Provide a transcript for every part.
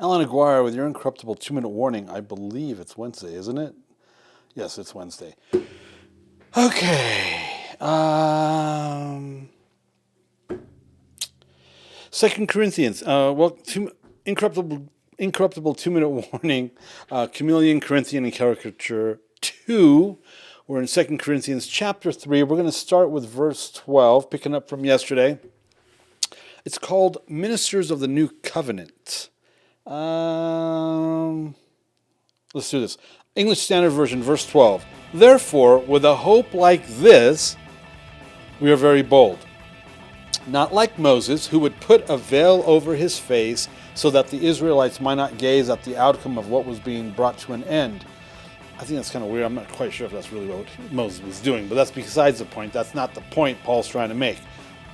Allan Aguirre with your Incorruptible 2-minute warning. I believe it's Wednesday, isn't it? Yes, it's Wednesday. Okay. 2 Corinthians. Incorruptible 2-minute warning. Chameleon, Corinthian, and Caricature 2. We're in 2 Corinthians chapter 3. We're going to start with verse 12, picking up from yesterday. It's called Ministers of the New Covenant. Let's do this. English Standard Version, verse 12. Therefore, with a hope like this, we are very bold. Not like Moses, who would put a veil over his face so that the Israelites might not gaze at the outcome of what was being brought to an end. I think that's kind of weird. I'm not quite sure if that's really what Moses was doing, but that's besides the point. That's not the point Paul's trying to make.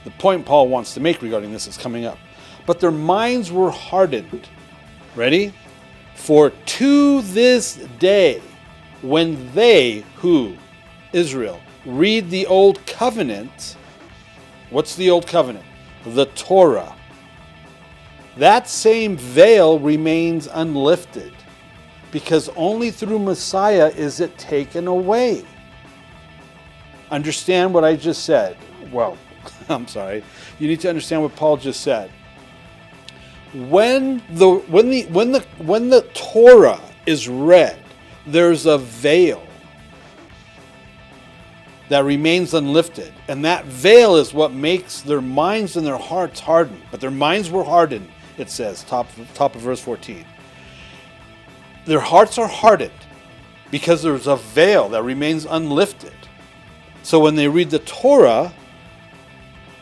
The point Paul wants to make regarding this is coming up. But their minds were hardened. Ready? For to this day, when they, who? Israel, read the Old Covenant. What's the Old Covenant? The Torah. That same veil remains unlifted, because only through Messiah is it taken away. Understand what I just said? Well, I'm sorry. You need to understand what Paul just said. When the Torah is read, there's a veil that remains unlifted, and that veil is what makes their minds and their hearts hardened. But their minds were hardened, it says, top of verse 14. Their hearts are hardened because there's a veil that remains unlifted. So when they read the Torah,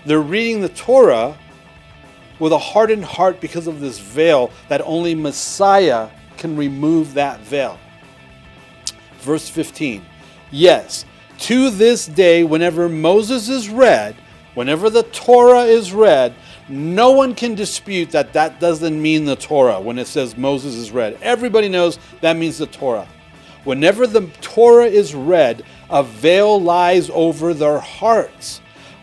they're reading the Torah with a hardened heart because of this veil that only Messiah can remove that veil. Verse 15. Yes, to this day, whenever Moses is read, whenever the Torah is read, no one can dispute that that doesn't mean the Torah when it says Moses is read. Everybody knows that means the Torah. Whenever the Torah is read, a veil lies over their hearts.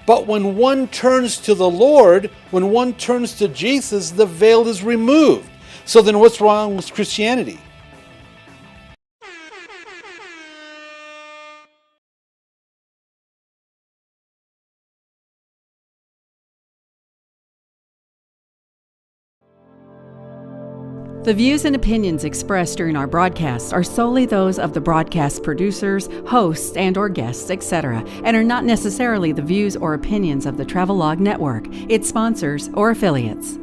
But when one turns to the Lord, when one turns to Jesus, the veil is removed. So then what's wrong with Christianity? The views and opinions expressed during our broadcasts are solely those of the broadcast producers, hosts, and/or guests, etc., and are not necessarily the views or opinions of the Travelog Network, its sponsors, or affiliates.